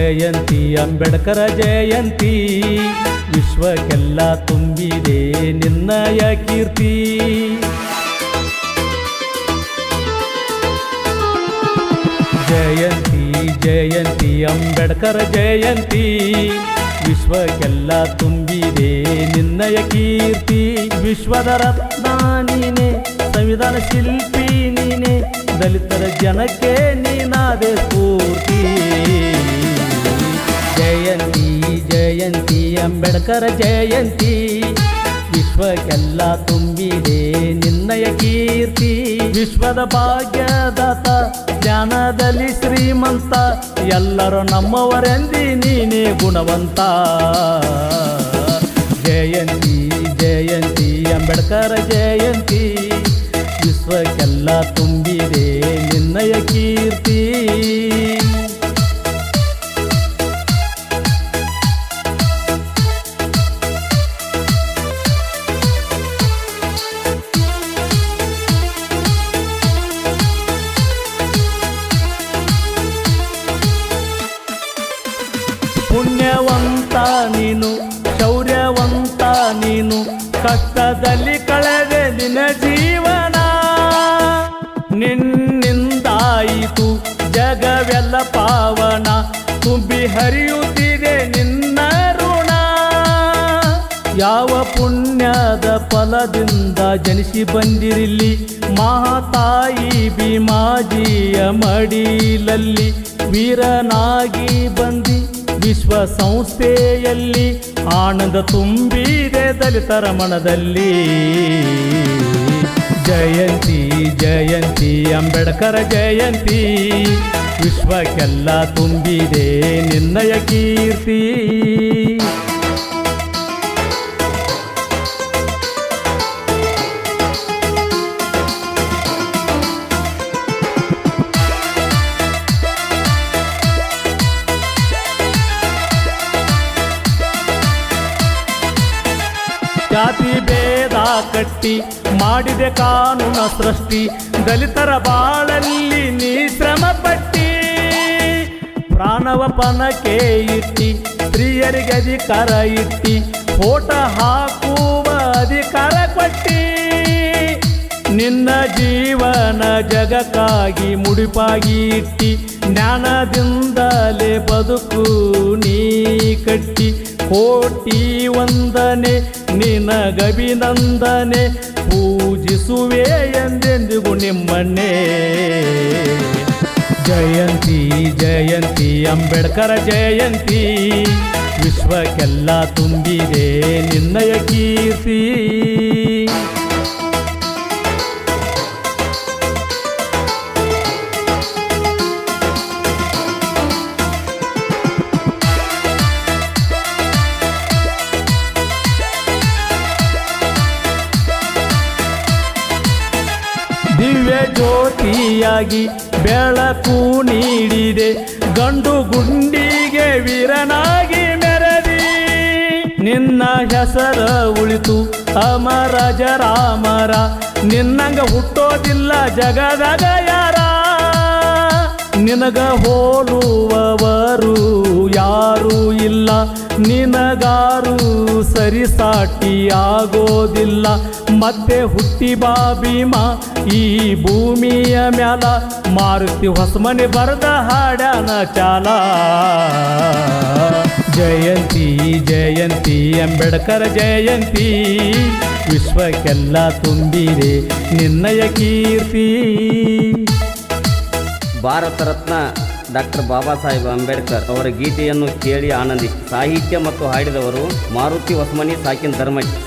ಜಯಂತಿ ಅಂಬೇಡ್ಕರ ಜಯಂತಿ, ವಿಶ್ವಕ್ಕೆಲ್ಲ ತುಂಬಿದೆ ನಿನ್ನಯ ಕೀರ್ತಿ. ಜಯಂತಿ ಜಯಂತಿ ಅಂಬೇಡ್ಕರ ಜಯಂತಿ, ವಿಶ್ವಕ್ಕೆಲ್ಲ ತುಂಬಿದೆ ನಿನ್ನಯ ಕೀರ್ತಿ. ವಿಶ್ವದ ರತ್ನ ನೀನೆ, ಸಂವಿಧಾನ ಶಿಲ್ಪಿ ನೀನೆ, ದಲಿತರ ಜನಕ್ಕೆ ನೀನಾದೆ ಸ್ಫೂರ್ತಿ. ಜಯಂತಿ ಜಯಂತಿ ಅಂಬೇಡ್ಕರ ಜಯಂತಿ, ವಿಶ್ವಕ್ಕೆಲ್ಲ ತುಂಬಿದೆ ನಿನ್ನಯ ಕೀರ್ತಿ. ವಿಶ್ವದ ಭಾಗ್ಯದಾತ, ಜ್ಞಾನದಲ್ಲಿ ಶ್ರೀಮಂತ, ಎಲ್ಲರೂ ನಮ್ಮವರೆಂದಿ ನೀನೇ ಗುಣವಂತ. ಜಯಂತಿ ಜಯಂತಿ ಅಂಬೇಡ್ಕರ ಜಯಂತಿ, ವಿಶ್ವಕ್ಕೆಲ್ಲ ತುಂಬಿದೆ ನಿನ್ನಯ ಕೀರ್ತಿ. ಪುಣ್ಯವಂತ ನೀನು, ಶೌರ್ಯವಂತ ನೀನು, ಕಷ್ಟದಲ್ಲಿ ಕಳೆದೆ ನಿನ್ನ ಜೀವನ. ನಿನ್ನಿಂದಾಯಿತು ಜಗವೆಲ್ಲ ಪಾವನ, ತುಂಬಿ ಹರಿಯುತ್ತಿದೆ ನಿನ್ನ ಋಣ. ಯಾವ ಪುಣ್ಯದ ಫಲದಿಂದ ಜನಿಸಿ ಬಂದಿರಿಲ್ಲಿ, ಮಹಾತಾಯಿ ಭೀಮಾಜಿಯ ಮಡಿಲಲ್ಲಿ. ವೀರನಾಗಿ ಬಂದಿ ವಿಶ್ವಸಂಸ್ಥೆಯಲ್ಲಿ, ಆನಂದ ತುಂಬಿದೆ ದಲಿತರ ಮನದಲ್ಲಿ. ಜಯಂತಿ ಜಯಂತಿ ಅಂಬೇಡ್ಕರ ಜಯಂತಿ, ವಿಶ್ವಕ್ಕೆಲ್ಲ ತುಂಬಿದೆ ನಿನ್ನಯ ಕೀರ್ತಿ. ಜಾತಿ ಭೇದ ಕಟ್ಟಿ ಮಾಡಿದೆ ಕಾನೂನ ಸೃಷ್ಟಿ, ದಲಿತರ ಬಾಳಲ್ಲಿ ನೀ ಶ್ರಮ ಪಟ್ಟಿ. ಪ್ರಾಣವ ಪಣಕ್ಕೆ ಇಟ್ಟಿ, ಸ್ತ್ರೀಯರಿಗೆ ಅಧಿಕಾರ ಇಟ್ಟಿ, ಓಟ ಹಾಕುವ ಅಧಿಕಾರ ಕೊಟ್ಟಿ. ನಿನ್ನ ಜೀವನ ಜಗಕ್ಕಾಗಿ ಮುಡಿಪಾಗಿ ಇಟ್ಟಿ, ಜ್ಞಾನದಿಂದಲೇ ಬದುಕು ನೀ ಕಟ್ಟಿ. ಕೋಟಿ ವಂದನೆ ನಿನಗಭಿನಂದನೆ, ಪೂಜಿಸುವೆ ಎಂದೆಂದಿಗೂ ನಿಮ್ಮನ್ನೇ. ಜಯಂತಿ ಜಯಂತಿ ಅಂಬೇಡ್ಕರ ಜಯಂತಿ, ವಿಶ್ವಕ್ಕೆಲ್ಲ ತುಂಬಿದೆ ನಿನ್ನಯ ಕೀರ್ತಿ. ದಿವ್ಯ ಜ್ಯೋತಿಯಾಗಿ ಬೆಳಕು ನೀಡಿದೆ, ಗಂಡು ಗುಂಡಿಗೆ ವೀರನಾಗಿ ಮೆರೆದಿ. ನಿನ್ನ ಹೆಸರ ಉಳಿತು ಅಮರ ಜರಾಮರ, ನಿನ್ನಂಗ ಹುಟ್ಟೋದಿಲ್ಲ ಜಗದಾಗ ಯಾರ. ನಿನಗ ಹೋಲುವವರು ಯಾರೂ ಇಲ್ಲ, ನಿನಗಾರು ಸರಿಸಾಟಿ ಆಗೋದಿಲ್ಲ. ಮತ್ತೆ ಹುಟ್ಟಿ ಬಾ ಭೀಮಾ ಈ ಭೂಮಿಯ ಮ್ಯಾಲ, ಮಾರುತಿ ಹೊಸಮನೆ ಬರೆದ ಹಾಡ್ಯಾನ ಚಾಲ. ಜಯಂತಿ ಜಯಂತಿ ಅಂಬೇಡ್ಕರ ಜಯಂತಿ, ವಿಶ್ವಕ್ಕೆಲ್ಲ ತುಂಬಿದೆ ನಿನ್ನಯ ಕೀರ್ತಿ. ಭಾರತ ರತ್ನ ಡಾಕ್ಟರ್ ಬಾಬಾ ಸಾಹೇಬ್ ಅಂಬೇಡ್ಕರ್ ಅವರ ಗೀತೆಯನ್ನು ಕೇಳಿ ಆನಂದಿಸಿ ಸಾಹಿತ್ಯ ಮತ್ತು ಹಾಡಿದವರು ಮಾರುತಿ ಹೊಸಮನಿ ಸಾಕಿನ್ ಧರ್ಮಜ್ಜಿ.